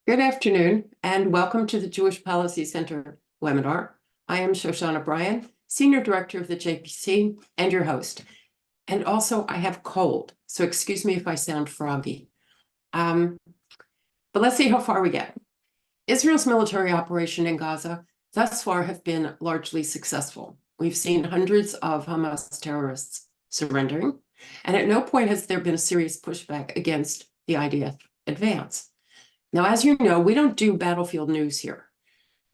Good afternoon, and welcome to the Jewish Policy Center webinar. I am Shoshana Bryan, Senior Director of the JPC and your host. And also, I have cold, so excuse me if I sound froggy. But let's see how far we get. Israel's military operation in Gaza thus far have been largely successful. We've seen hundreds of Hamas terrorists surrendering, and at no point has there been a serious pushback against the IDF advance. Now, as you know, we don't do battlefield news here,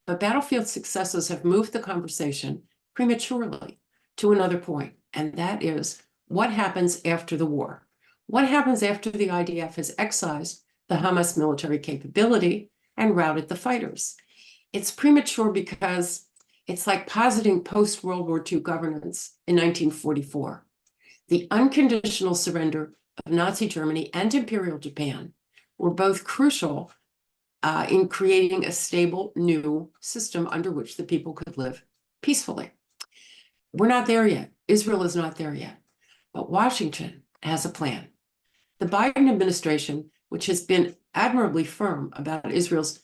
but battlefield successes have moved the conversation prematurely to another point, and that is what happens after the war? What happens after the IDF has excised the Hamas military capability and routed the fighters? It's premature because it's like positing post-World War II governance in 1944. The unconditional surrender of Nazi Germany and Imperial Japan were both crucial in creating a stable new system under which the people could live peacefully. We're not there yet. Israel is not there yet. But Washington has a plan. The Biden administration, which has been admirably firm about Israel's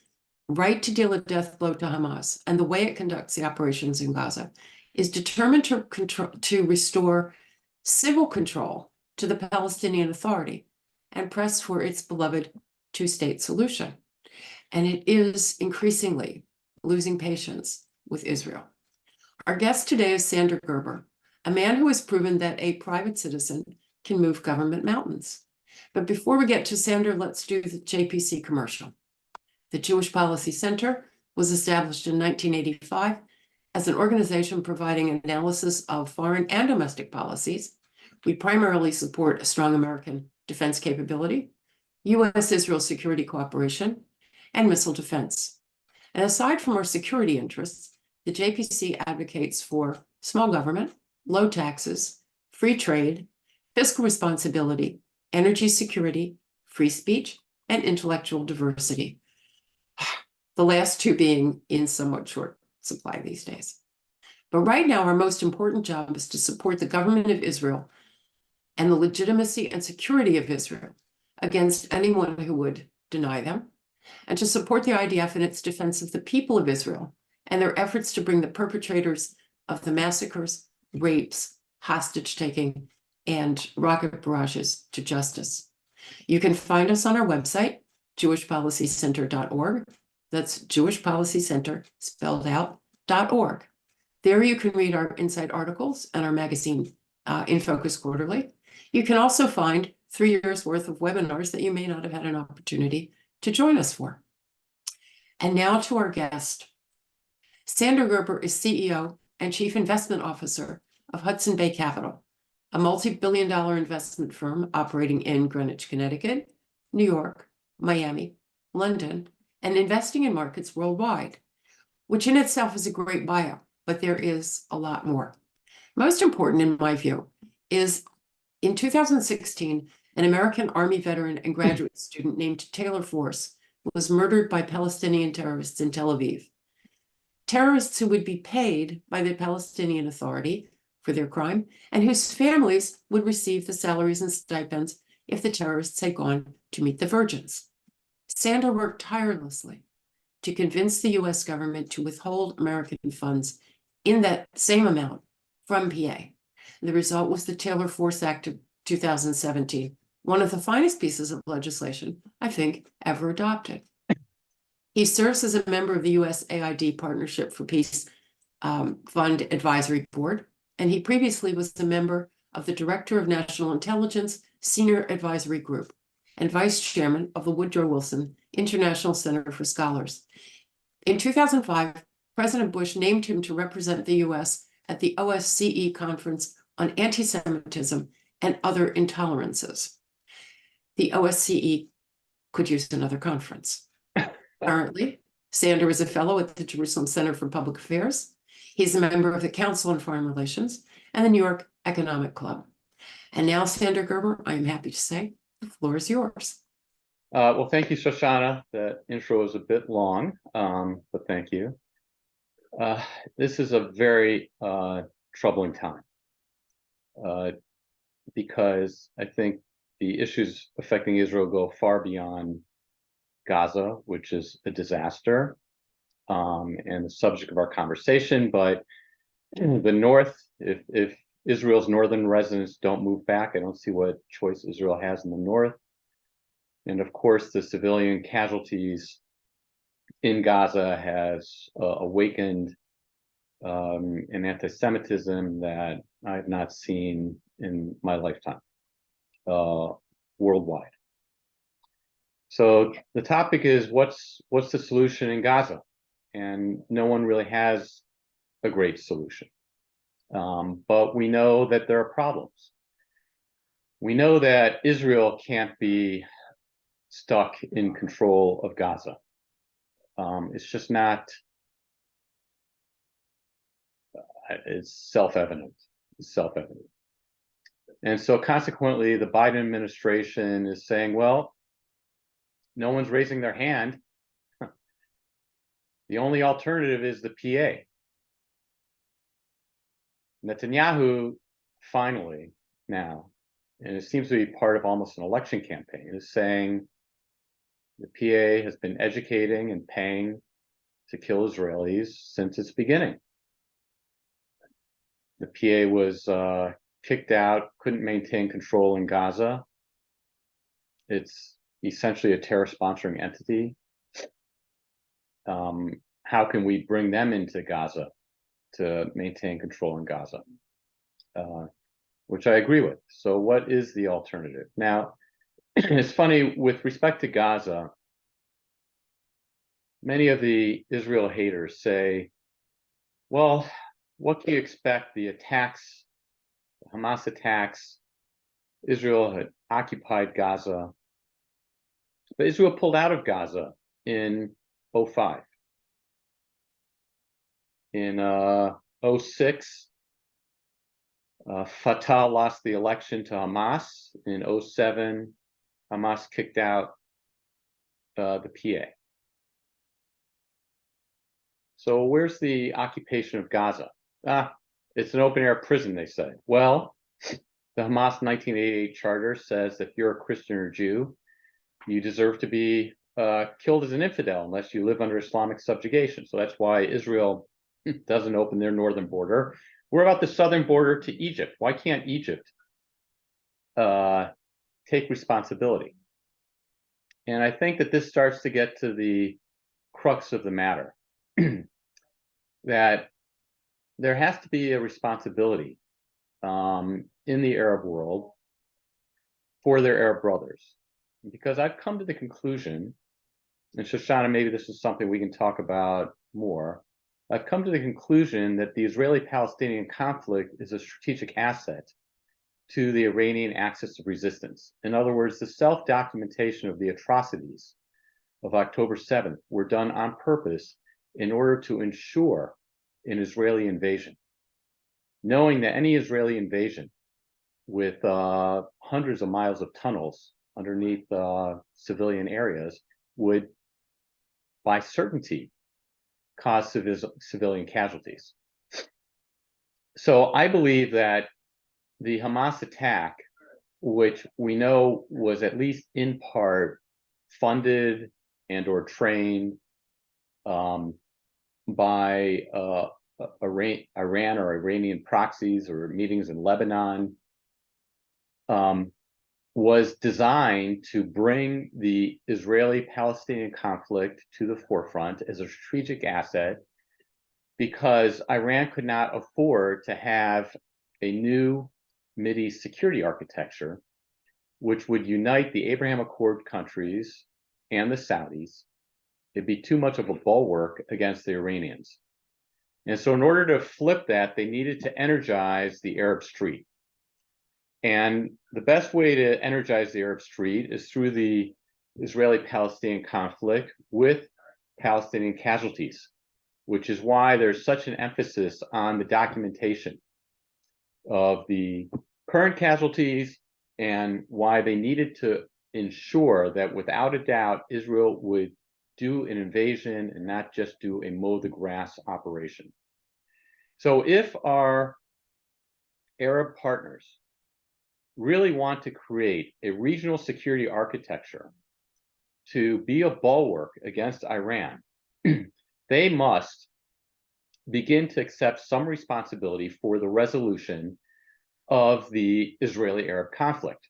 right to deal a death blow to Hamas and the way it conducts the operations in Gaza, is determined to restore civil control to the Palestinian Authority and press for its beloved two-state solution. And it is increasingly losing patience with Israel. Our guest today is Sander Gerber, a man who has proven that a private citizen can move government mountains. But before we get to Sander, let's do the JPC commercial. The Jewish Policy Center was established in 1985 as an organization providing analysis of foreign and domestic policies. We primarily support a strong American defense capability, U.S.-Israel security cooperation, and missile defense. And aside from our security interests, the JPC advocates for small government, low taxes, free trade, fiscal responsibility, energy security, free speech, and intellectual diversity. The last two being in somewhat short supply these days. But right now, our most important job is to support the government of Israel and the legitimacy and security of Israel against anyone who would deny them, and to support the IDF in its defense of the people of Israel and their efforts to bring the perpetrators of the massacres, rapes, hostage-taking, and rocket barrages to justice. You can find us on our website, jewishpolicycenter.org. That's Jewish Policy Center, spelled out, .org. There you can read our insight articles and our magazine, In Focus Quarterly. You can also find 3 years worth of webinars that you may not have had an opportunity to join us for. And now to our guest. Sander Gerber is CEO and Chief Investment Officer of Hudson Bay Capital, a multi-billion-dollar investment firm operating in Greenwich, Connecticut, New York, Miami, London, and investing in markets worldwide, which in itself is a great bio, but there is a lot more. Most important, in my view, is in 2016, an American Army veteran and graduate student named Taylor Force was murdered by Palestinian terrorists in Tel Aviv. Terrorists who would be paid by the Palestinian Authority for their crime and whose families would receive the salaries and stipends if the terrorists had gone to meet the virgins. Sander worked tirelessly to convince the US government to withhold American funds in that same amount from PA. The result was the Taylor Force Act of 2017, one of the finest pieces of legislation, I think, ever adopted. He serves as a member of the USAID Partnership for Peace Fund Advisory Board, and he previously was a member of the Director of National Intelligence Senior Advisory Group and Vice Chairman of the Woodrow Wilson International Center for Scholars. In 2005, President Bush named him to represent the US at the OSCE Conference on Anti-Semitism and Other Intolerances. The OSCE could use another conference. Currently, Sander is a fellow at the Jerusalem Center for Public Affairs. He's a member of the Council on Foreign Relations and the New York Economic Club. And now, Sander Gerber, I am happy to say, the floor is yours. Well, thank you, Shoshana. The intro is a bit long, but thank you. This is a very troubling time because I think the issues affecting Israel go far beyond Gaza, which is a disaster, and the subject of our conversation. But the north, if Israel's northern residents don't move back, I don't see what choice Israel has in the north. And of course, the civilian casualties in Gaza has awakened an anti-Semitism that I have not seen in my lifetime, worldwide. So the topic is what's the solution in Gaza? And no one really has a great solution. But we know that there are problems. We know that Israel can't be stuck in control of Gaza. It's just not, it's self-evident. It's self-evident. And so consequently, the Biden administration is saying, well, no one's raising their hand. The only alternative is the PA. Netanyahu finally now, and it seems to be part of almost an election campaign, is saying the PA has been educating and paying to kill Israelis since its beginning. The PA was kicked out, couldn't maintain control in Gaza. It's essentially a terror sponsoring entity. How can we bring them into Gaza to maintain control in Gaza? Which I agree with. So what is the alternative? Now, it's funny, with respect to Gaza, many of the Israel haters say, well, what can you expect? The attacks, the Hamas attacks, Israel had occupied Gaza, but Israel pulled out of Gaza in 2005. In 2006, Fatah lost the election to Hamas. In 2007, Hamas kicked out the PA. So where's the occupation of Gaza? It's an open-air prison, they say. Well, the Hamas 1988 charter says that if you're a Christian or Jew, you deserve to be killed as an infidel unless you live under Islamic subjugation. So that's why Israel doesn't open their northern border. We're about the southern border to Egypt. Why can't Egypt take responsibility? And I think that this starts to get to the crux of the matter, that there has to be a responsibility in the Arab world for their Arab brothers. Because I've come to the conclusion, and Shoshana, maybe this is something we can talk about more, I've come to the conclusion that the Israeli-Palestinian conflict is a strategic asset to the Iranian axis of resistance. In other words, the self-documentation of the atrocities of October 7th were done on purpose in order to ensure an Israeli invasion, knowing that any Israeli invasion with hundreds of miles of tunnels underneath civilian areas would, by certainty, cause civilian casualties. So I believe that the Hamas attack, which we know was at least in part funded and or trained by Iran or Iranian proxies or meetings in Lebanon, was designed to bring the Israeli-Palestinian conflict to the forefront as a strategic asset, because Iran could not afford to have a new Mideast security architecture which would unite the Abraham Accord countries and the Saudis. It'd be too much of a bulwark against the Iranians. And so in order to flip that, they needed to energize the Arab street. And the best way to energize the Arab street is through the Israeli-Palestinian conflict with Palestinian casualties, which is why there's such an emphasis on the documentation of the current casualties and why they needed to ensure that without a doubt, Israel would do an invasion and not just do a mow the grass operation. So if our Arab partners really want to create a regional security architecture to be a bulwark against Iran, they must begin to accept some responsibility for the resolution of the Israeli-Arab conflict.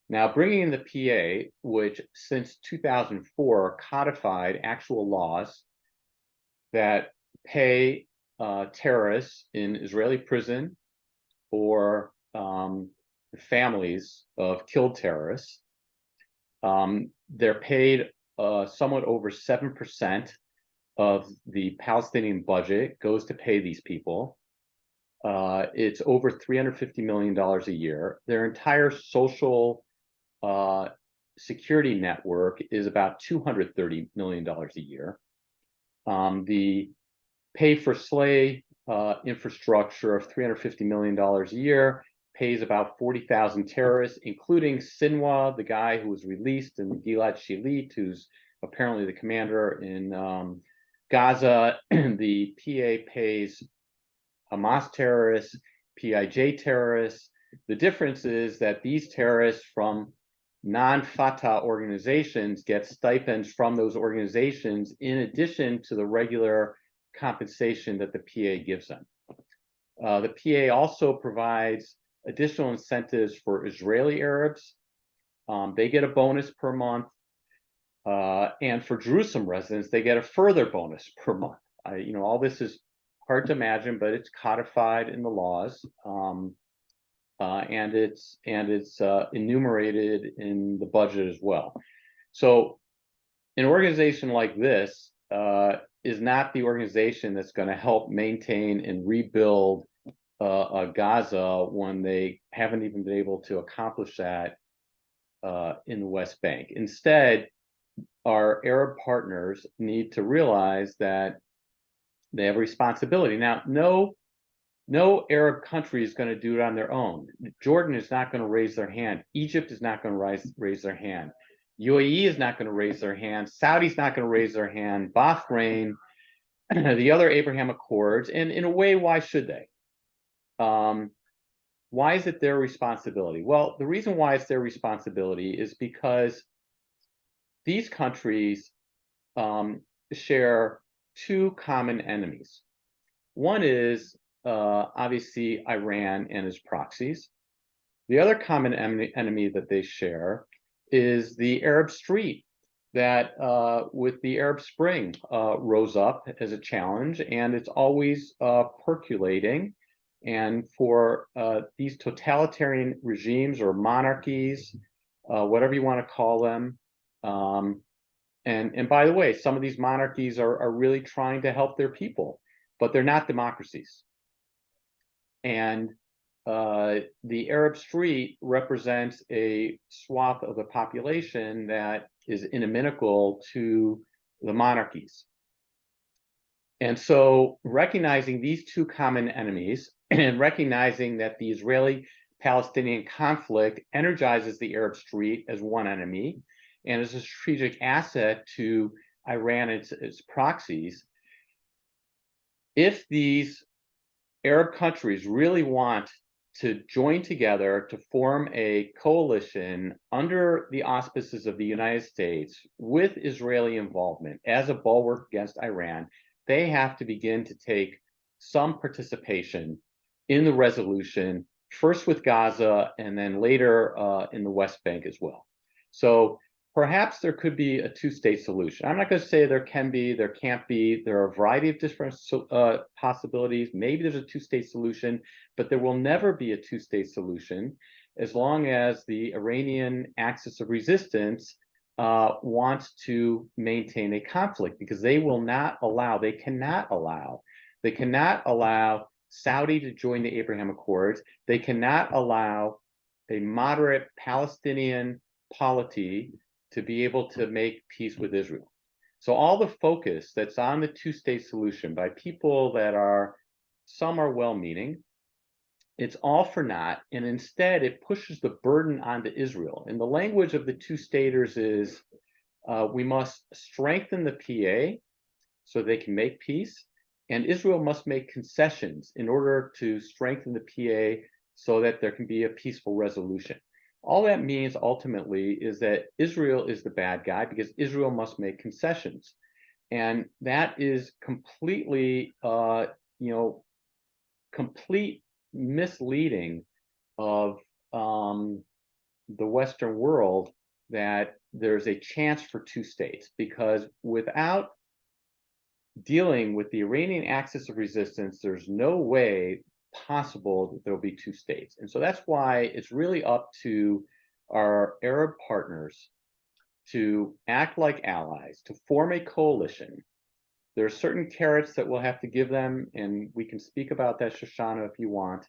Now, bringing in the PA, which since 2004 codified actual laws that pay terrorists in Israeli prison or the families of killed terrorists, they're paid somewhat over 7% of the Palestinian budget goes to pay these people. It's over $350 million a year. Their entire social security network is about $230 million a year. The pay for slay infrastructure of $350 million a year pays about 40,000 terrorists, including Sinwar, the guy who was released, and Gilad Shalit, who's apparently the commander in Gaza. The PA pays Hamas terrorists, PIJ terrorists. The difference is that these terrorists from non-Fatah organizations get stipends from those organizations in addition to the regular compensation that the PA gives them. The PA also provides additional incentives for Israeli Arabs. They get a bonus per month. And for Jerusalem residents, they get a further bonus per month. All this is hard to imagine, but it's codified in the laws. And it's enumerated in the budget as well. So an organization like this is not the organization that's going to help maintain and rebuild Gaza when they haven't even been able to accomplish that in the West Bank. Instead, our Arab partners need to realize that they have a responsibility. Now, no Arab country is going to do it on their own. Jordan is not going to raise their hand. Egypt is not going to raise their hand. UAE is not going to raise their hand. Saudi's not going to raise their hand. Bahrain, the other Abraham Accords, and in a way, why should they? Why is it their responsibility? Well, the reason why it's their responsibility is because these countries share two common enemies. One is obviously Iran and its proxies. The other common enemy that they share is the Arab Street that with the Arab Spring rose up as a challenge, and it's always percolating. And for these totalitarian regimes or monarchies, whatever you want to call them, and by the way, some of these monarchies are really trying to help their people, but they're not democracies. And the Arab Street represents a swath of the population that is inimical to the monarchies. And so recognizing these two common enemies and recognizing that the Israeli-Palestinian conflict energizes the Arab Street as one enemy and is a strategic asset to Iran and its proxies, if these Arab countries really want to join together to form a coalition under the auspices of the United States with Israeli involvement as a bulwark against Iran, they have to begin to take some participation in the resolution, first with Gaza and then later in the West Bank as well. So perhaps there could be a two-state solution. I'm not going to say there can be, there can't be. There are a variety of different possibilities. Maybe there's a two-state solution, but there will never be a two-state solution as long as the Iranian axis of resistance wants to maintain a conflict, because they will not allow, they cannot allow Saudi to join the Abraham Accords. They cannot allow a moderate Palestinian polity to be able to make peace with Israel. So all the focus that's on the two-state solution by people that are, some are well-meaning, it's all for naught, and instead it pushes the burden onto Israel. And the language of the two-staters is, we must strengthen the PA so they can make peace, and Israel must make concessions in order to strengthen the PA so that there can be a peaceful resolution. All that means ultimately is that Israel is the bad guy because Israel must make concessions. And that is completely, you know, complete misleading of the Western world that there's a chance for two states, because without dealing with the Iranian axis of resistance, there's no way possible that there'll be two states. And so that's why it's really up to our Arab partners to act like allies, to form a coalition. There are certain carrots that we'll have to give them, and we can speak about that, Shoshana, if you want.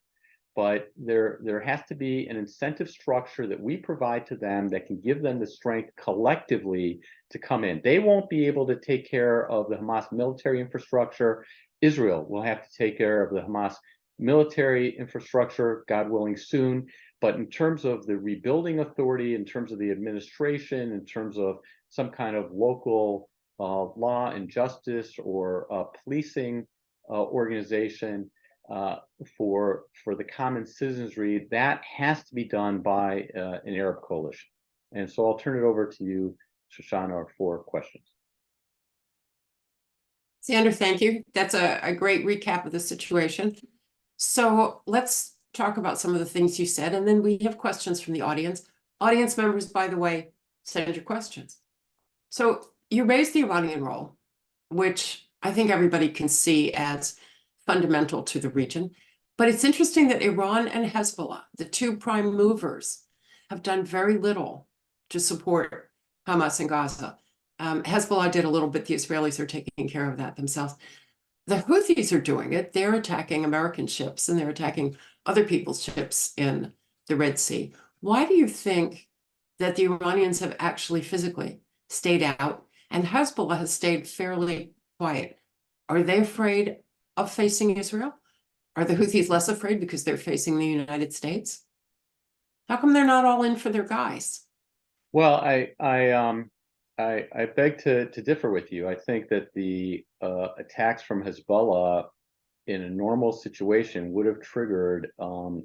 But there has to be an incentive structure that we provide to them that can give them the strength collectively to come in. They won't be able to take care of the Hamas military infrastructure. Israel will have to take care of the Hamas military infrastructure, God willing, soon. But in terms of the rebuilding authority, in terms of the administration, in terms of some kind of local law and justice or policing organization, for the common citizenry, that has to be done by an Arab coalition. And so I'll turn it over to you, Shoshana, for questions. Xander, thank you. That's a great recap of the situation. So let's talk about some of the things you said, and then we have questions from the audience. Audience members, by the way, send your questions. So you raised the Iranian role, which I think everybody can see as fundamental to the region. But it's interesting that Iran and Hezbollah, the two prime movers, have done very little to support Hamas in Gaza. Hezbollah did a little bit. The Israelis are taking care of that themselves. The Houthis are doing it. They're attacking American ships and they're attacking other people's ships in the Red Sea. Why do you think that the Iranians have actually physically stayed out and Hezbollah has stayed fairly quiet? Are they afraid of facing Israel? Are the Houthis less afraid because they're facing the United States? How come they're not all in for their guys? Well, I beg to differ with you. I think that the attacks from Hezbollah in a normal situation would have triggered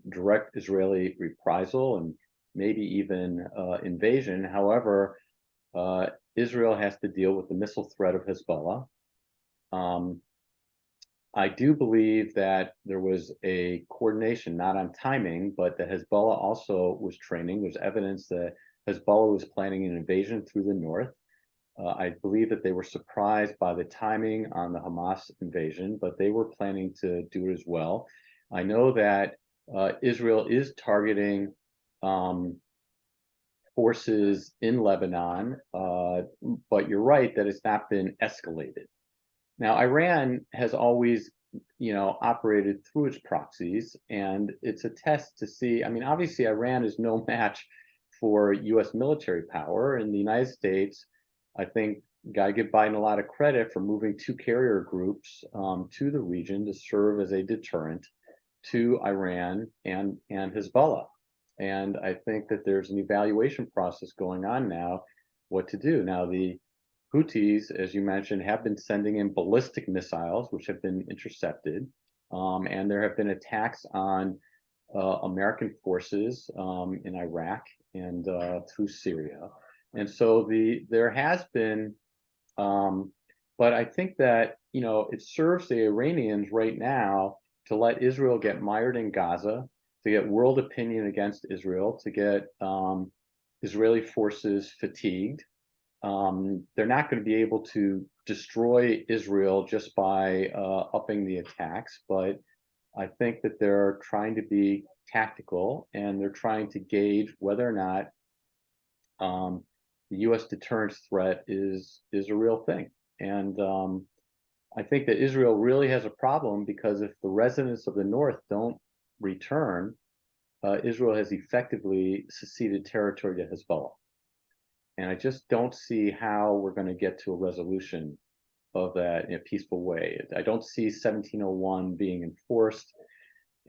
direct Israeli reprisal and maybe even invasion. However, Israel has to deal with the missile threat of Hezbollah. I do believe that there was a coordination, not on timing, but that Hezbollah also was training. There's evidence that Hezbollah was planning an invasion through the north. I believe that they were surprised by the timing on the Hamas invasion, but they were planning to do it as well. I know that Israel is targeting forces in Lebanon, but you're right that it's not been escalated. Now, Iran has always, operated through its proxies, and it's a test to see. I mean, obviously, Iran is no match for U.S. military power. In the United States, I think got to give Biden a lot of credit for moving two carrier groups to the region to serve as a deterrent to Iran and Hezbollah. And I think that there's an evaluation process going on now, what to do. Now, the Houthis, as you mentioned, have been sending in ballistic missiles, which have been intercepted, and there have been attacks on American forces in Iraq and through Syria. And so there has been, but I think that it serves the Iranians right now to let Israel get mired in Gaza, to get world opinion against Israel, to get Israeli forces fatigued. They're not going to be able to destroy Israel just by upping the attacks, but I think that they're trying to be tactical and they're trying to gauge whether or not the U.S. deterrence threat is a real thing. And I think that Israel really has a problem because if the residents of the north don't return, Israel has effectively seceded territory to Hezbollah. And I just don't see how we're going to get to a resolution of that in a peaceful way. I don't see 1701 being enforced.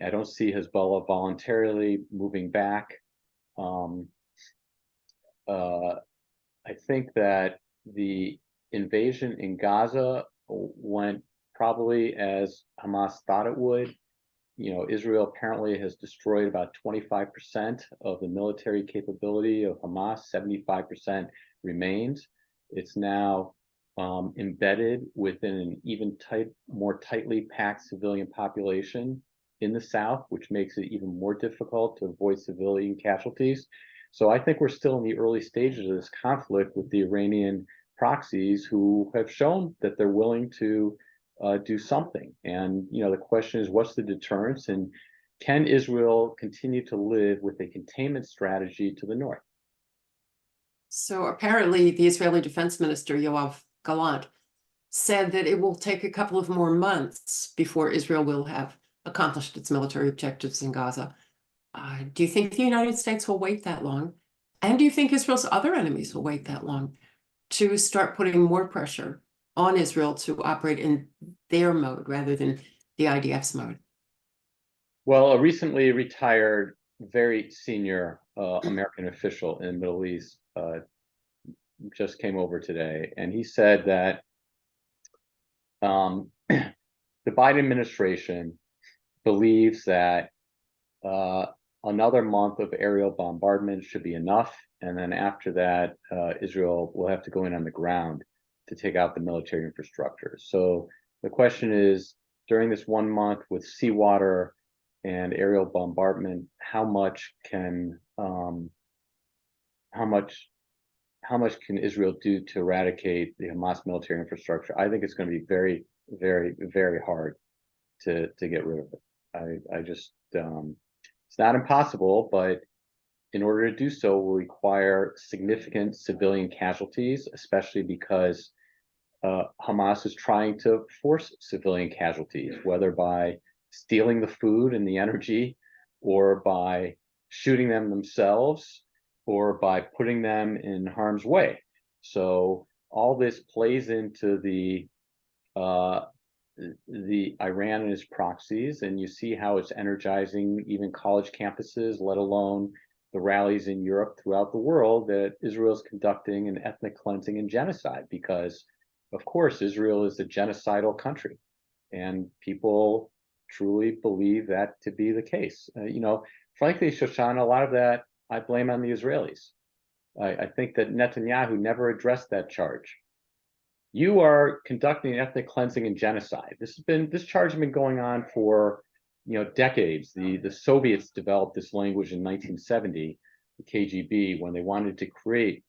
I don't see Hezbollah voluntarily moving back. I think that the invasion in Gaza went probably as Hamas thought it would. Israel apparently has destroyed about 25% of the military capability of Hamas. 75% remains. It's now embedded within an even more tightly packed civilian population in the south, which makes it even more difficult to avoid civilian casualties. So I think we're still in the early stages of this conflict with the Iranian proxies who have shown that they're willing to do something. And the question is, what's the deterrence, and can Israel continue to live with a containment strategy to the north? So apparently the Israeli Defense Minister, Yoav Gallant, said that it will take a couple of more months before Israel will have accomplished its military objectives in Gaza. Do you think the United States will wait that long? And do you think Israel's other enemies will wait that long to start putting more pressure on Israel to operate in their mode rather than the IDF's mode? Well, a recently retired, very senior American official in the Middle East just came over today, and he said that the Biden administration believes that another month of aerial bombardment should be enough, and then after that, Israel will have to go in on the ground to take out the military infrastructure. So the question is, during this 1 month with seawater and aerial bombardment, how much can Israel do to eradicate the Hamas military infrastructure? I think it's going to be very, very, very hard to get rid of it. I just it's not impossible, but in order to do so will require significant civilian casualties, especially because Hamas is trying to force civilian casualties, whether by stealing the food and the energy, or by shooting them themselves, or by putting them in harm's way. So all this plays into the Iran and its proxies, and you see how it's energizing even college campuses, let alone the rallies in Europe throughout the world, that Israel is conducting an ethnic cleansing and genocide, because of course Israel is a genocidal country, and people truly believe that to be the case. Frankly, Shoshana, a lot of that I blame on the Israelis. I think that Netanyahu never addressed that charge. You are conducting ethnic cleansing and genocide. This charge has been going on for decades. The Soviets developed this language in 1970, the KGB, when they wanted to create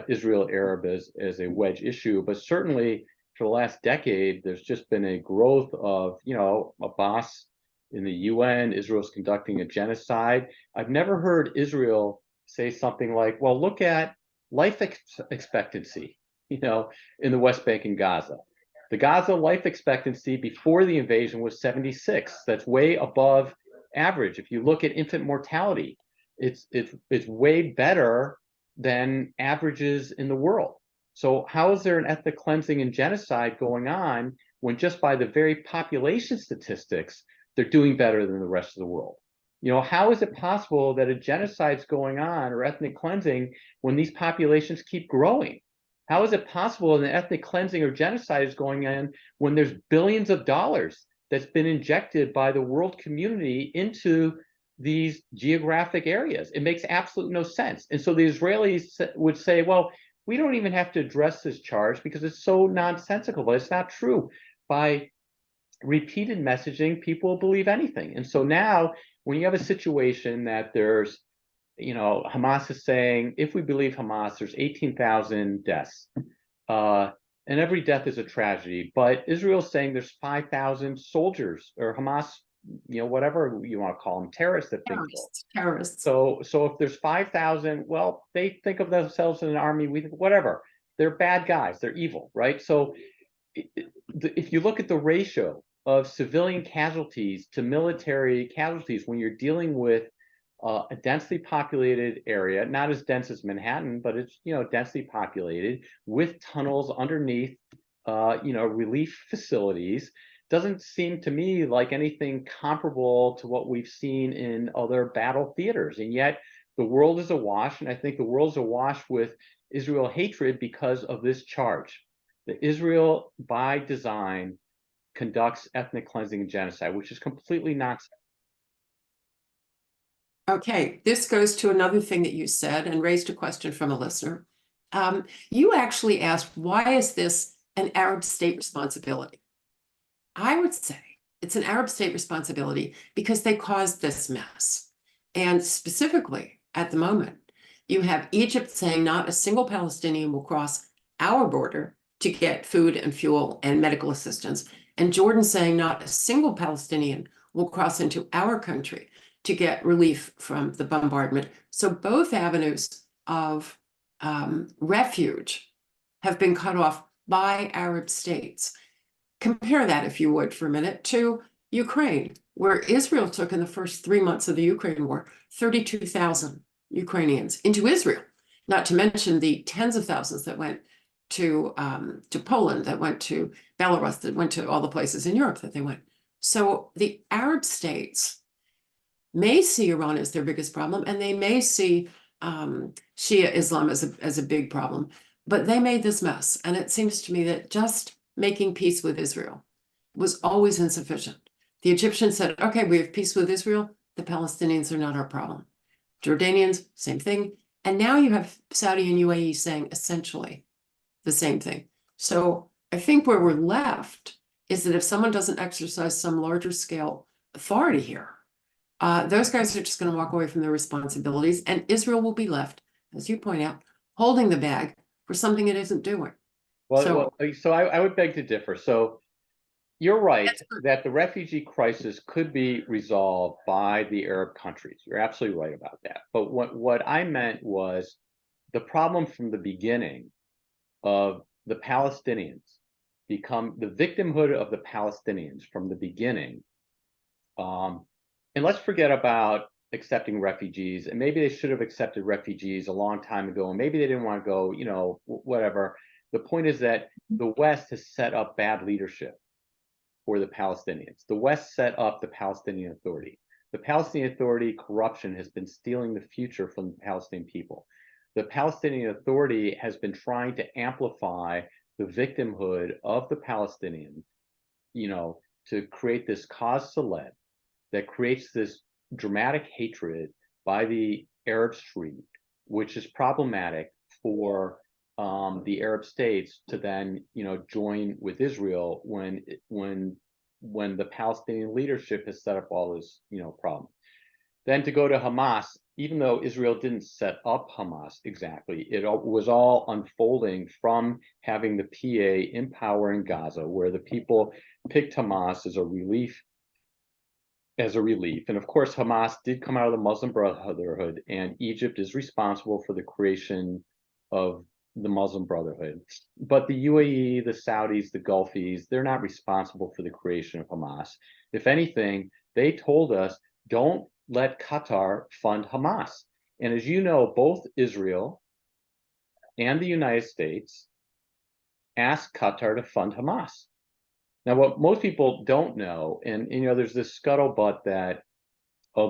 Israel-Arab as a wedge issue. But certainly for the last decade, there's just been a growth of Abbas in the UN. Israel's conducting a genocide. I've never heard Israel say something like, well, look at life expectancy in the West Bank and Gaza. The Gaza life expectancy before the invasion was 76. That's way above average. If you look at infant mortality, it's way better than averages in the world. So how is there an ethnic cleansing and genocide going on when just by the very population statistics, they're doing better than the rest of the world? How is it possible that a genocide is going on, or ethnic cleansing, when these populations keep growing? How is it possible that an ethnic cleansing or genocide is going on when there's billions of dollars that's been injected by the world community into these geographic areas? It makes absolutely no sense. And so the Israelis would say, well, we don't even have to address this charge because it's so nonsensical. But it's not true. By repeated messaging, people will believe anything. And so now when you have a situation that there's Hamas is saying, if we believe Hamas, there's 18,000 deaths, and every death is a tragedy. But Israel's saying there's 5,000 soldiers, or Hamas, whatever you want to call them, terrorists that think so. Terrorists. So if there's 5,000, well, they think of themselves as an army. We think whatever. They're bad guys. They're evil, right? So if you look at the ratio of civilian casualties to military casualties when you're dealing with a densely populated area, not as dense as Manhattan, but it's densely populated with tunnels underneath, relief facilities, doesn't seem to me like anything comparable to what we've seen in other battle theaters. And yet the world is awash, and I think the world's awash with Israel hatred because of this charge. That Israel, by design, conducts ethnic cleansing and genocide, which is completely nonsense. Okay, this goes to another thing that you said and raised a question from a listener. You actually asked, why is this an Arab state responsibility? I would say it's an Arab state responsibility because they caused this mess. And specifically, at the moment, you have Egypt saying not a single Palestinian will cross our border to get food and fuel and medical assistance, and Jordan saying not a single Palestinian will cross into our country to get relief from the bombardment. So both avenues of refuge have been cut off by Arab states. Compare that, if you would, for a minute, to Ukraine, where Israel took in the first 3 months of the Ukraine war 32,000 Ukrainians into Israel, not to mention the tens of thousands that went to Poland, that went to Belarus, that went to all the places in Europe that they went. So the Arab states may see Iran as their biggest problem, and they may see Shia Islam as a big problem, but they made this mess. And it seems to me that just making peace with Israel was always insufficient. The Egyptians said, okay, we have peace with Israel. The Palestinians are not our problem. Jordanians, same thing. And now you have Saudi and UAE saying essentially the same thing. So I think where we're left is that if someone doesn't exercise some larger scale authority here, those guys are just going to walk away from their responsibilities, and Israel will be left, as you point out, holding the bag for something it isn't doing. So I would beg to differ. So you're right that the refugee crisis could be resolved by the Arab countries. You're absolutely right about that. But what I meant was the problem from the beginning of the Palestinians become the victimhood of the Palestinians from the beginning. And let's forget about accepting refugees, and maybe they should have accepted refugees a long time ago, and maybe they didn't want to go, whatever. The point is that the West has set up bad leadership for the Palestinians. The West set up the Palestinian Authority. The Palestinian Authority corruption has been stealing the future from the Palestinian people. The Palestinian Authority has been trying to amplify the victimhood of the Palestinians, to create this cause célèbre that creates this dramatic hatred by the Arab street, which is problematic for the Arab states to then, join with Israel when the Palestinian leadership has set up all this, problem. Then to go to Hamas, even though Israel didn't set up Hamas exactly, it was all unfolding from having the PA in power in Gaza, where the people picked Hamas as a relief. And of course, Hamas did come out of the Muslim Brotherhood, and Egypt is responsible for the creation of the Muslim Brotherhood. But the UAE, the Saudis, the Gulfies, they're not responsible for the creation of Hamas. If anything, they told us, don't let Qatar fund Hamas. And as you know, both Israel and the United States asked Qatar to fund Hamas. Now, what most people don't know, and there's this scuttlebutt that,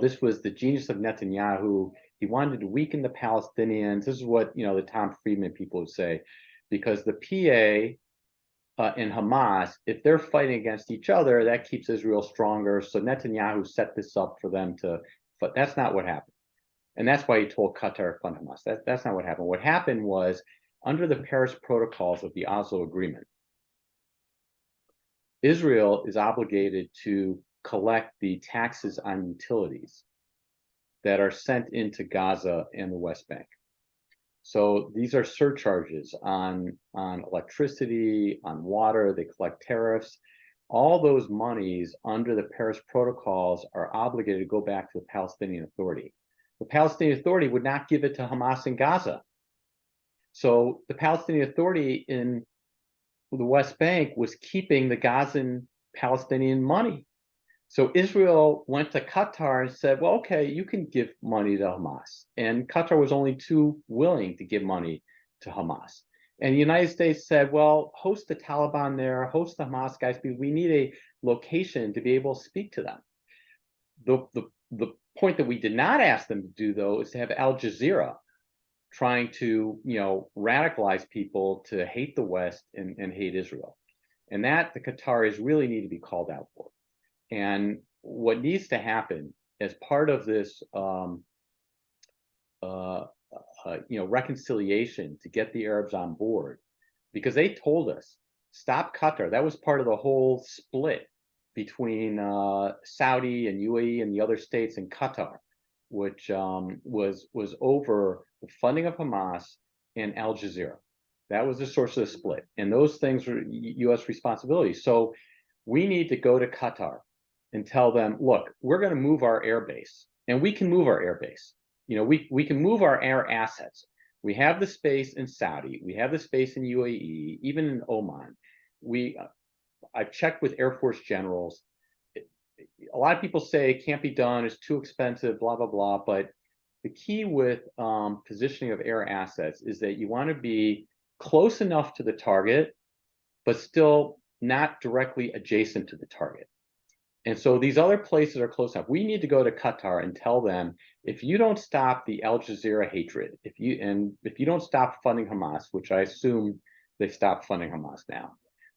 this was the genius of Netanyahu. He wanted to weaken the Palestinians. This is what the Tom Friedman people would say, because the PA and Hamas, if they're fighting against each other, that keeps Israel stronger. So Netanyahu set this up for them to, but that's not what happened. And that's why he told Qatar to fund Hamas. That's not what happened. What happened was, under the Paris Protocols of the Oslo Agreement, Israel is obligated to collect the taxes on utilities that are sent into Gaza and the West Bank. So these are surcharges on electricity, on water. They collect tariffs. All those monies under the Paris Protocols are obligated to go back to the Palestinian Authority. The Palestinian Authority would not give it to Hamas in Gaza. So the Palestinian Authority in the West Bank was keeping the Gazan Palestinian money. So Israel went to Qatar and said, well, okay, you can give money to Hamas. And Qatar was only too willing to give money to Hamas. And the United States said, well, host the Taliban there, host the Hamas guys, because we need a location to be able to speak to them. The point that we did not ask them to do, though, is to have Al Jazeera trying to, radicalize people to hate the West and hate Israel. And that the Qataris really need to be called out for. And what needs to happen as part of this, reconciliation to get the Arabs on board, because they told us, stop Qatar. That was part of the whole split between Saudi and UAE and the other states in Qatar, which was over the funding of Hamas and Al Jazeera. That was the source of the split, and those things were U.S. responsibility. So we need to go to Qatar and tell them, look, we're going to move our air base, and we can move our air base. We can move our air assets. We have the space in Saudi. We have the space in UAE, even in Oman. I've checked with Air Force generals. A lot of people say it can't be done. It's too expensive, blah, blah, blah. But the key with positioning of air assets is that you want to be close enough to the target, but still not directly adjacent to the target. And so these other places are close enough. We need to go to Qatar and tell them, if you don't stop the Al Jazeera hatred, if you don't stop funding Hamas, which I assume they stopped funding Hamas now,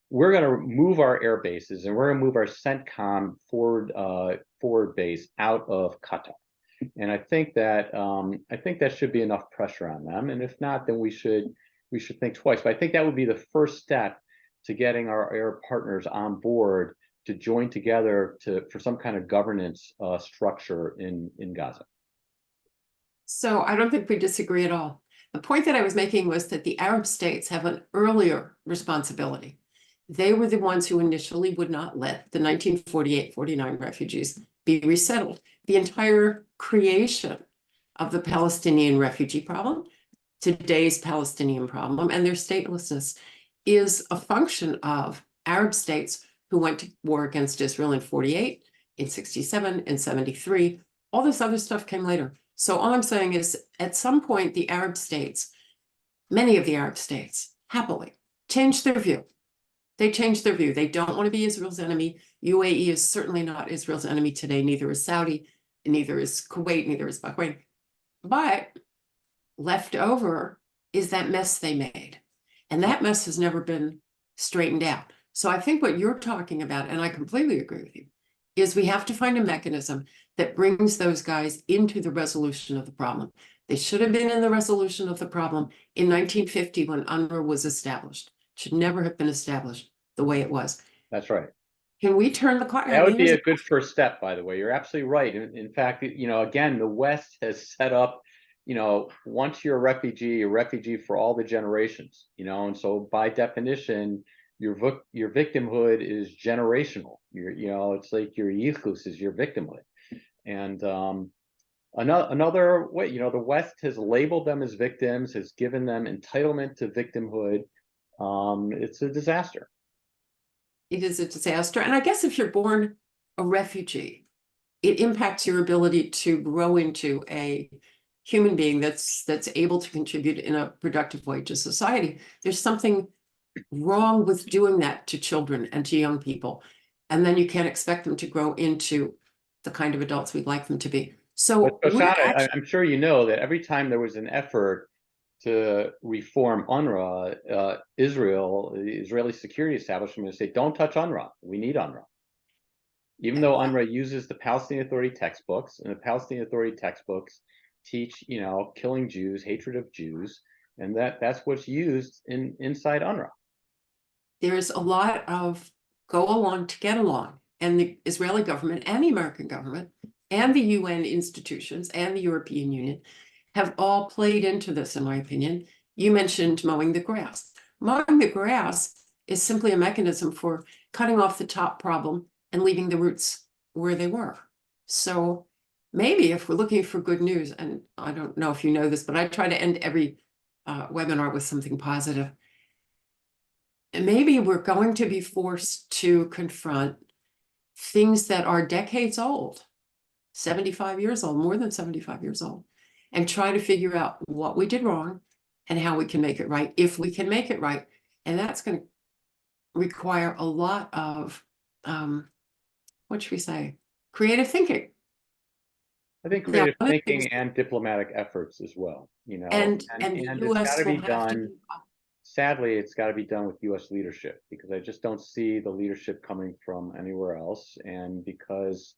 we're going to move our air bases and we're going to move our CENTCOM forward base out of Qatar. And I think that should be enough pressure on them. And if not, then we should think twice. But I think that would be the first step to getting our air partners on board to join together for some kind of governance structure in Gaza. So I don't think we disagree at all. The point that I was making was that the Arab states have an earlier responsibility. They were the ones who initially would not let the 1948-49 refugees be resettled. The entire creation of the Palestinian refugee problem, today's Palestinian problem, and their statelessness is a function of Arab states who went to war against Israel in 48, in 67, in 73. All this other stuff came later. So all I'm saying is, at some point, the Arab states, many of the Arab states, happily changed their view. They changed their view. They don't want to be Israel's enemy. UAE is certainly not Israel's enemy today. Neither is Saudi, neither is Kuwait, neither is Bahrain. But left over is that mess they made. And that mess has never been straightened out. So I think what you're talking about, and I completely agree with you, is we have to find a mechanism that brings those guys into the resolution of the problem. They should have been in the resolution of the problem in 1950 when UNRWA was established. It should never have been established the way it was. That's right. Can we turn the clock? That would be a good first step, by the way. You're absolutely right. In fact, again, the West has set up, once you're a refugee for all the generations, and so by definition, your victimhood is generational. It's like your yichus is your victimhood. And another way, the West has labeled them as victims, has given them entitlement to victimhood. It's a disaster. It is a disaster. And I guess if you're born a refugee, it impacts your ability to grow into a human being that's able to contribute in a productive way to society. There's something wrong with doing that to children and to young people. And then you can't expect them to grow into the kind of adults we'd like them to be. So I'm sure you know that every time there was an effort to reform UNRWA, Israel, the Israeli security establishment, would say, don't touch UNRWA. We need UNRWA. Even though UNRWA uses the Palestinian Authority textbooks, and the Palestinian Authority textbooks teach, killing Jews, hatred of Jews, and that's what's used inside UNRWA. There's a lot of go along to get along. And the Israeli government and the American government and the UN institutions and the European Union have all played into this, in my opinion. You mentioned mowing the grass. Mowing the grass is simply a mechanism for cutting off the top problem and leaving the roots where they were. So maybe if we're looking for good news, and I don't know if you know this, but I try to end every webinar with something positive. And maybe we're going to be forced to confront things that are decades old, 75 years old, more than 75 years old, and try to figure out what we did wrong and how we can make it right, if we can make it right. And that's going to require a lot of, what should we say, creative thinking. I think creative thinking and diplomatic efforts as well, And the US it's got to be will have done sadly, it's got to be done with U.S. leadership, because I just don't see the leadership coming from anywhere else. And because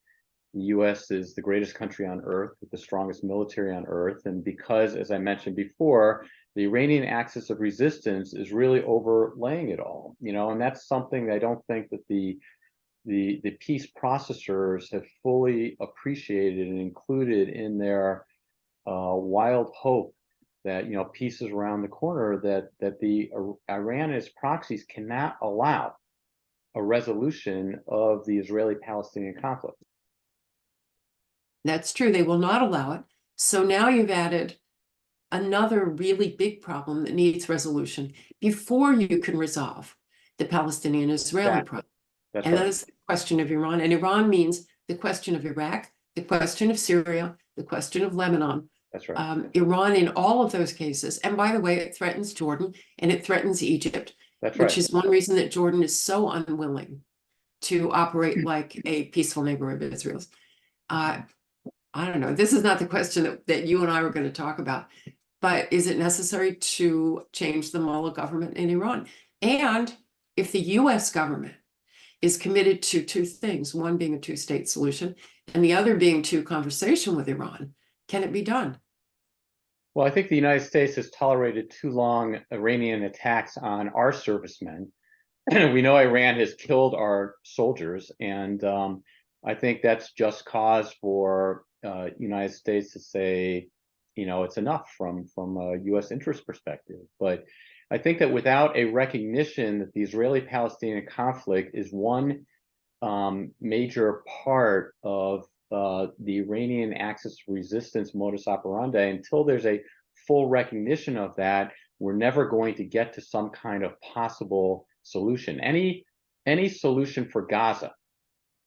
the U.S. is the greatest country on earth with the strongest military on earth, and because, as I mentioned before, the Iranian axis of resistance is really overlaying it all, and that's something that I don't think that the peace processors have fully appreciated and included in their wild hope that peace is around the corner, that the Iran and its proxies cannot allow a resolution of the Israeli-Palestinian conflict. That's true. They will not allow it. So now you've added another really big problem that needs resolution before you can resolve the Palestinian-Israeli problem. That's And right. that is the question of Iran. And Iran means the question of Iraq, the question of Syria, the question of Lebanon. That's right. Iran in all of those cases. And by the way, it threatens Jordan and it threatens Egypt, That's which right. is one reason that Jordan is so unwilling to operate like a peaceful neighbor of Israel's. I don't know. This is not the question that you and I were going to talk about, but is it necessary to change the Mullah government in Iran? And if the US government is committed to two things, one being a two-state solution and the other being to conversation with Iran, can it be done? Well, I think the United States has tolerated too long Iranian attacks on our servicemen. We know Iran has killed our soldiers, and I think that's just cause for United States to say, it's enough from a U.S. interest perspective. But I think that without a recognition that the Israeli-Palestinian conflict is one major part of the Iranian axis of resistance modus operandi, until there's a full recognition of that, we're never going to get to some kind of possible solution. Any solution for Gaza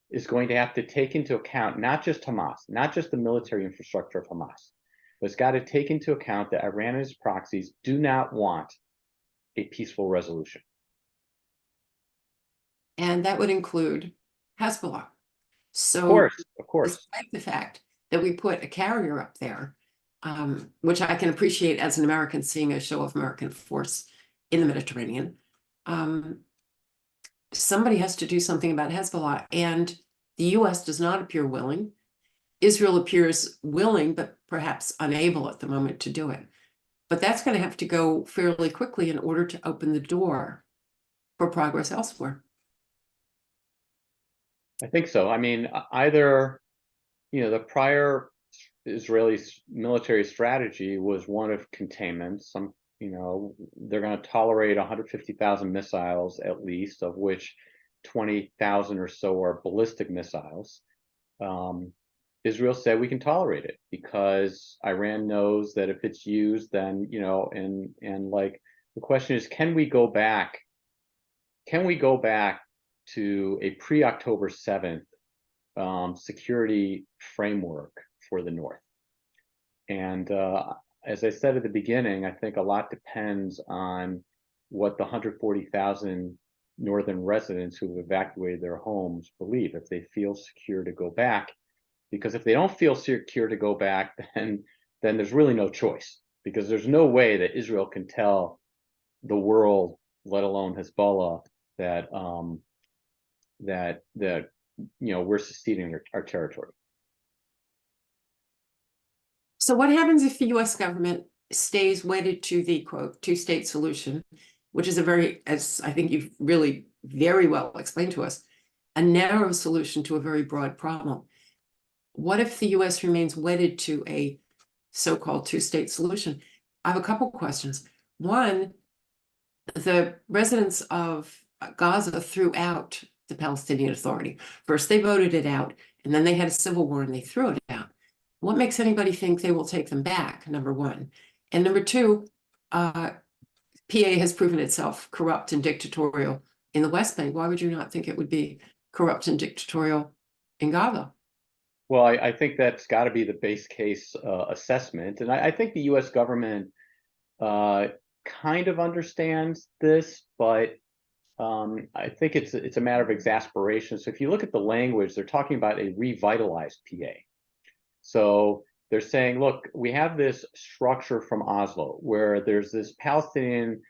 is going to have to take into account not just Hamas, not just the military infrastructure of Hamas, but it's got to take into account that Iran and its proxies do not want a peaceful resolution. And that would include Hezbollah. So, of course. despite the fact that we put a carrier up there, which I can appreciate as an American, seeing a show of American force in the Mediterranean, somebody has to do something about Hezbollah, and the US does not appear willing. Israel appears willing, but perhaps unable at the moment to do it. But that's going to have to go fairly quickly in order to open the door for progress elsewhere. I think so. I mean, either, the prior Israeli military strategy was one of containment. They're going to tolerate 150,000 missiles at least, of which 20,000 or so are ballistic missiles. Israel said we can tolerate it because Iran knows that if it's used, then, and like the question is, can we go back to a pre-October 7th security framework for the North? And as I said at the beginning, I think a lot depends on what the 140,000 northern residents who have evacuated their homes believe, if they feel secure to go back. Because if they don't feel secure to go back, then there's really no choice, because there's no way that Israel can tell the world, let alone Hezbollah, that we're seceding our territory. So what happens if the US government stays wedded to the, quote, two-state solution, which is a very, as I think you've really very well explained to us, a narrow solution to a very broad problem? What if the US remains wedded to a so-called two-state solution? I have a couple questions. One, the residents of Gaza threw out the Palestinian Authority. First, they voted it out, and then they had a civil war and they threw it out. What makes anybody think they will take them back, number one? And number two, PA has proven itself corrupt and dictatorial in the West Bank. Why would you not think it would be corrupt and dictatorial in Gaza? Well, I think that's got to be the base case assessment. And I think the US government kind of understands this, but I think it's a matter of exasperation. So if you look at the language, they're talking about a revitalized PA. So they're saying, look, we have this structure from Oslo where there's this Palestinian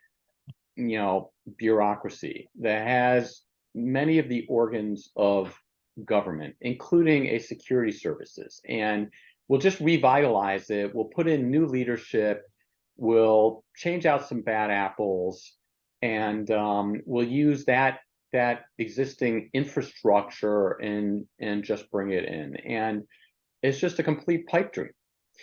bureaucracy that has many of the organs of government, including a security services, and we'll just revitalize it. We'll put in new leadership. We'll change out some bad apples, and we'll use that existing infrastructure and just bring it in. And it's just a complete pipe dream.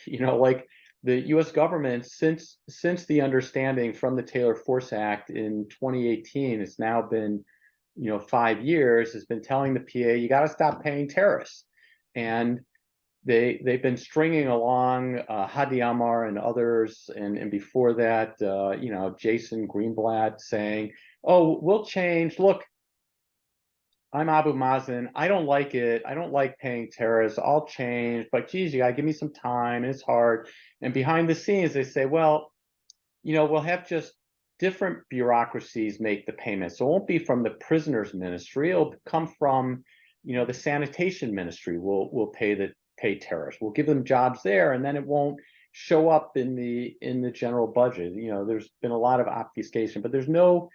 Like the U.S. government, since the understanding from the Taylor Force Act in 2018, it's now been 5 years, has been telling the PA, you got to stop paying terrorists. And they've been stringing along Hadi Amar and others, and before that, Jason Greenblatt saying, oh, we'll change. Look, I'm Abu Mazen. I don't like it. I don't like paying terrorists. I'll change, but geez, you gotta give me some time. It's hard. And behind the scenes, they say, well, we'll have just different bureaucracies make the payments. So it won't be from the prisoners ministry. It'll come from, the sanitation ministry. We'll pay terrorists. We'll give them jobs there, and then it won't show up in the general budget. There's been a lot of obfuscation, but there's no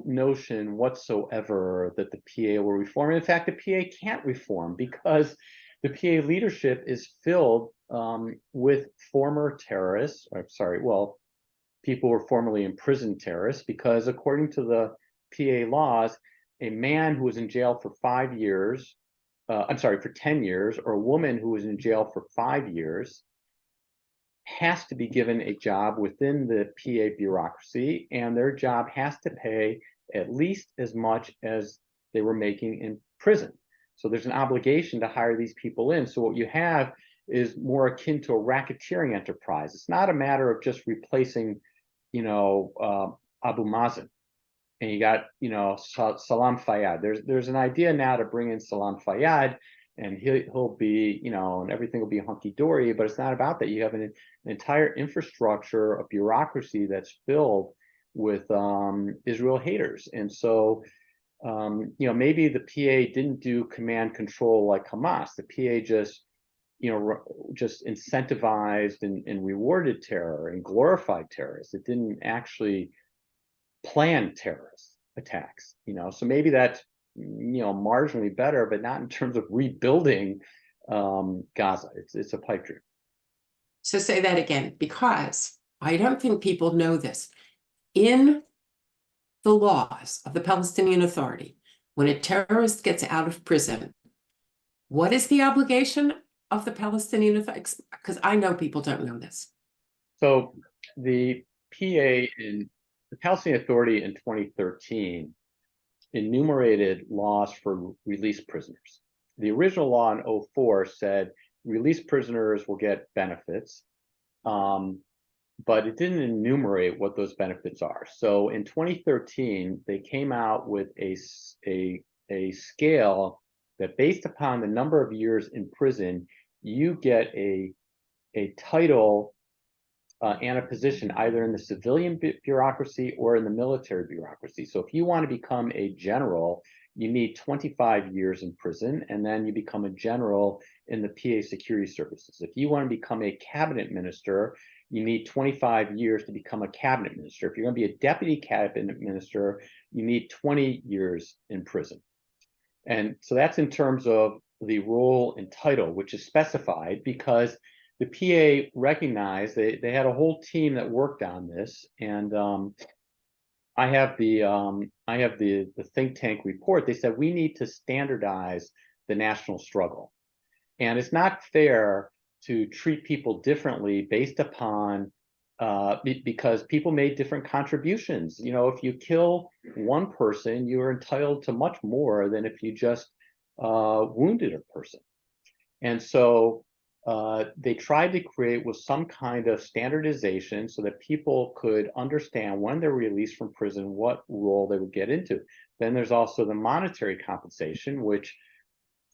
notion whatsoever that the PA will reform. In fact, the PA can't reform because the PA leadership is filled with former terrorists. People who were formerly imprisoned terrorists, because according to the PA laws, a man who was in jail for 5 years, for 10 years, or a woman who was in jail for 5 years has to be given a job within the PA bureaucracy, and their job has to pay at least as much as they were making in prison. So there's an obligation to hire these people in. So what you have is more akin to a racketeering enterprise. It's not a matter of just replacing, Abu Mazen, and you got, Salam Fayyad. There's an idea now to bring in Salam Fayyad, and he'll be, and everything will be hunky-dory, but it's not about that. You have an entire infrastructure, a bureaucracy that's filled with Israel haters. And so, maybe the PA didn't do command control like Hamas. The PA just, just incentivized and rewarded terror and glorified terrorists. It didn't actually plan terrorist attacks, so maybe that's marginally better, but not in terms of rebuilding Gaza. It's a pipe dream. So say that again, because I don't think people know this. In the laws of the Palestinian Authority, when a terrorist gets out of prison, what is the obligation of the Palestinian Authority? Because I know people don't know this. So the PA in the Palestinian Authority in 2013 enumerated laws for released prisoners. The original law in 2004 said released prisoners will get benefits, but it didn't enumerate what those benefits are. So in 2013, they came out with a scale that, based upon the number of years in prison, you get a title and a position either in the civilian bureaucracy or in the military bureaucracy. So if you want to become a general, you need 25 years in prison, and then you become a general in the PA security services. If you want to become a cabinet minister, you need 25 years to become a cabinet minister. If you're going to be a deputy cabinet minister, you need 20 years in prison. And so that's in terms of the role and title, which is specified because the PA recognized they had a whole team that worked on this, and I have the think tank report. They said we need to standardize the national struggle, and it's not fair to treat people differently based upon because people made different contributions. If you kill one person, you are entitled to much more than if you just wounded a person, and so. They tried to create with some kind of standardization so that people could understand when they're released from prison, what role they would get into. Then there's also the monetary compensation, which,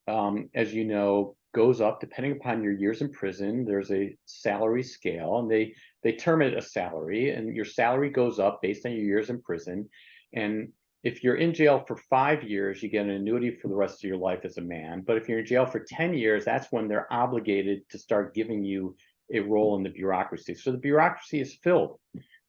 as you know, goes up depending upon your years in prison. There's a salary scale, and they term it a salary, and your salary goes up based on your years in prison. And if you're in jail for 5 years, you get an annuity for the rest of your life as a man. But if you're in jail for 10 years, that's when they're obligated to start giving you a role in the bureaucracy. So the bureaucracy is filled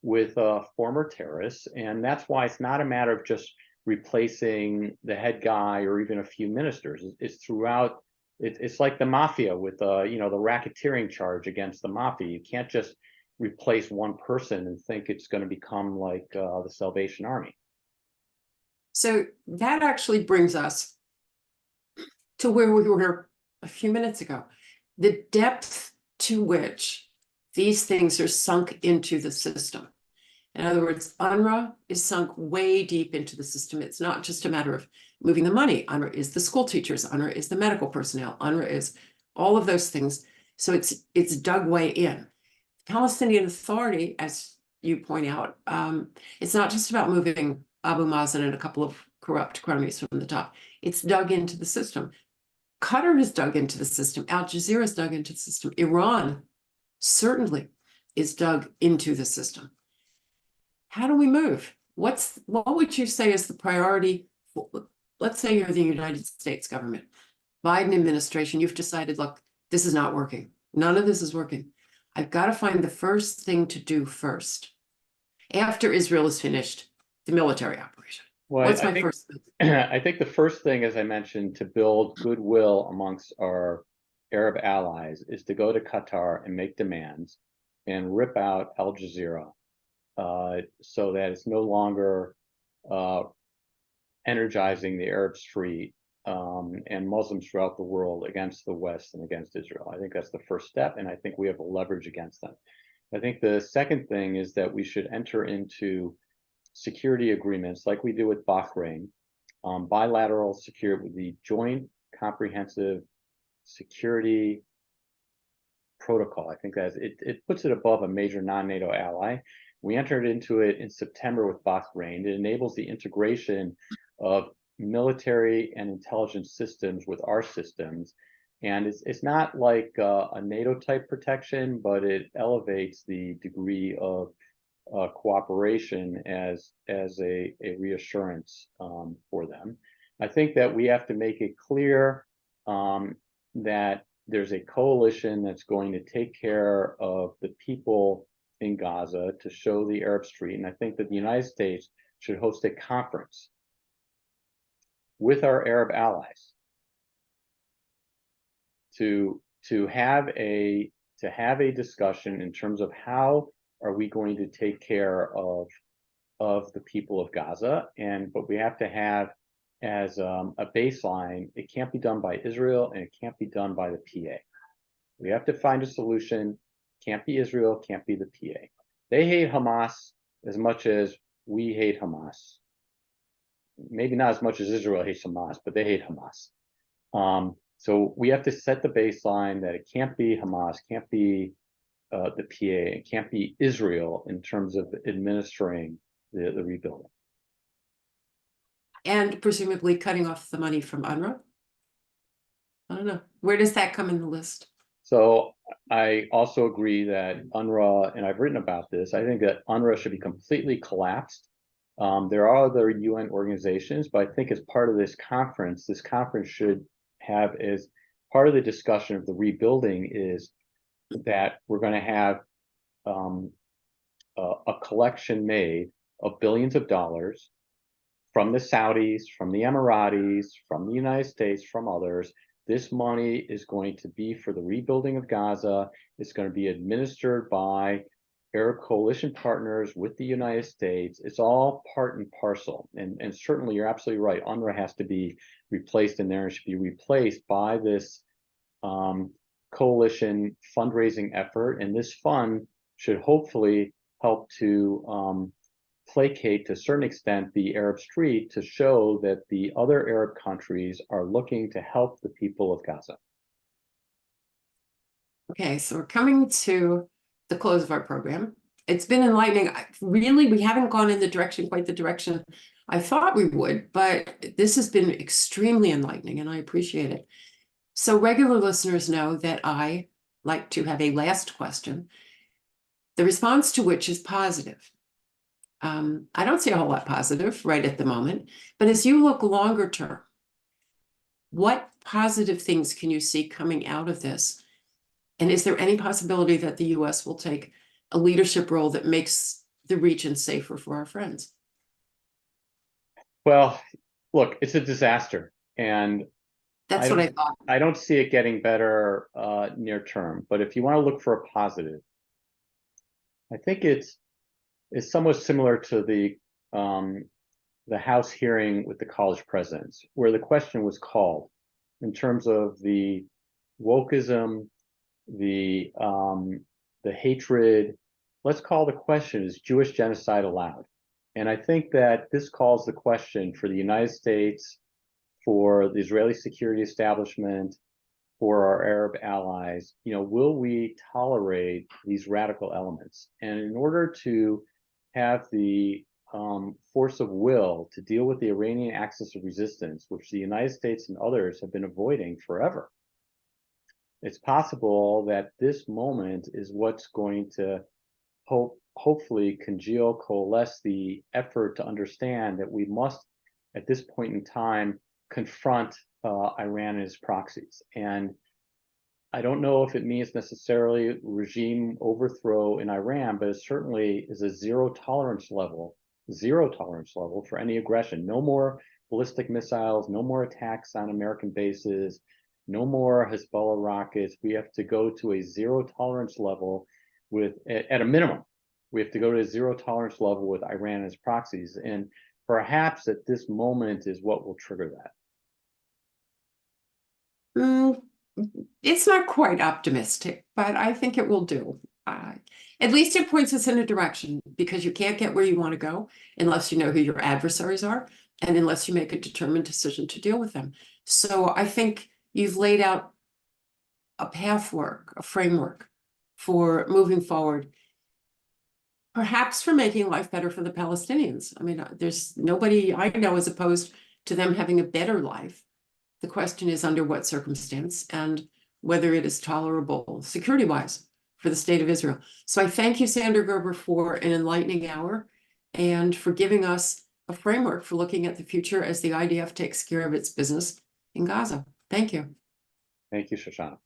with former terrorists, and that's why it's not a matter of just replacing the head guy or even a few ministers. It's throughout. It's like the mafia with the racketeering charge against the mafia. You can't just replace one person and think it's going to become like the Salvation Army. So that actually brings us to where we were a few minutes ago. The depth to which these things are sunk into the system. In other words, UNRWA is sunk way deep into the system. It's not just a matter of moving the money. UNRWA is the school teachers. UNRWA is the medical personnel. UNRWA is all of those things. So it's dug way in. The Palestinian Authority, as you point out, it's not just about moving Abu Mazen and a couple of corrupt cronies from the top. It's dug into the system. Qatar is dug into the system. Al Jazeera is dug into the system. Iran certainly is dug into the system. How do we move? What would you say is the priority? Let's say you're the United States government, Biden administration, you've decided, look, this is not working. None of this is working. I've got to find the first thing to do first. After Israel is finished, the military operation. Well, What's my first thing? I think the first thing, as I mentioned, to build goodwill amongst our Arab allies is to go to Qatar and make demands and rip out Al Jazeera. So that it's no longer energizing the Arab Street and Muslims throughout the world against the West and against Israel. I think that's the first step, and I think we have a leverage against them. I think the second thing is that we should enter into security agreements like we do with Bahrain, bilateral security with the Joint Comprehensive Security Protocol. I think that it puts it above a major non-NATO ally. We entered into it in September with Bahrain. It enables the integration of military and intelligence systems with our systems. And it's not like a NATO type protection, but it elevates the degree of cooperation as a reassurance for them. I think that we have to make it clear that there's a coalition that's going to take care of the people in Gaza to show the Arab Street. And I think that the United States should host a conference with our Arab allies to have a discussion in terms of how are we going to take care of the people of Gaza. But we have to have as a baseline, it can't be done by Israel and it can't be done by the PA. We have to find a solution. Can't be Israel, can't be the PA. They hate Hamas as much as we hate Hamas. Maybe not as much as Israel hates Hamas, but they hate Hamas. So we have to set the baseline that it can't be Hamas, can't be the PA, it can't be Israel in terms of administering the rebuilding. And presumably cutting off the money from UNRWA? I don't know. Where does that come in the list? So I also agree that UNRWA, and I've written about this, I think that UNRWA should be completely collapsed. There are other UN organizations, but I think as part of this conference should have as part of the discussion of the rebuilding is that we're going to have a collection made of billions of dollars from the Saudis, from the Emiratis, from the United States, from others. This money is going to be for the rebuilding of Gaza. It's going to be administered by Arab coalition partners with the United States. It's all part and parcel. And certainly you're absolutely right. UNRWA has to be replaced in there and should be replaced by this coalition fundraising effort. And this fund should hopefully help to placate to a certain extent the Arab Street to show that the other Arab countries are looking to help the people of Gaza. Okay, so we're coming to the close of our program. It's been enlightening. Really, we haven't gone in quite the direction I thought we would, but this has been extremely enlightening and I appreciate it. So regular listeners know that I like to have a last question, the response to which is positive. I don't see a whole lot positive right at the moment, but as you look longer term, what positive things can you see coming out of this? And is there any possibility that the US will take a leadership role that makes the region safer for our friends? Well, look, it's a disaster, and That's what I thought. I don't see it getting better near term. But if you want to look for a positive, I think it's somewhat similar to the House hearing with the college presidents, where the question was called in terms of the wokeism, the hatred. Let's call the question, is Jewish genocide allowed? And I think that this calls the question for the United States, for the Israeli security establishment, for our Arab allies, will we tolerate these radical elements? And in order to have the force of will to deal with the Iranian axis of resistance, which the United States and others have been avoiding forever, it's possible that this moment is what's going to hopefully congeal, coalesce the effort to understand that we must, at this point in time, confront Iran and its proxies. And I don't know if it means necessarily regime overthrow in Iran, but it certainly is a zero tolerance level for any aggression. No more ballistic missiles, no more attacks on American bases, no more Hezbollah rockets. We have to go to a zero tolerance level at a minimum. We have to go to a zero tolerance level with Iran and its proxies. And perhaps at this moment is what will trigger that. It's not quite optimistic, but I think it will do. At least it points us in a direction, because you can't get where you want to go unless you know who your adversaries are and unless you make a determined decision to deal with them. So I think you've laid out a pathwork, a framework for moving forward, perhaps for making life better for the Palestinians. I mean, there's nobody I know is opposed to them having a better life. The question is under what circumstance and whether it is tolerable security-wise for the state of Israel. So I thank you, Sandra Gerber, for an enlightening hour and for giving us a framework for looking at the future as the IDF takes care of its business in Gaza. Thank you. Thank you, Shoshana.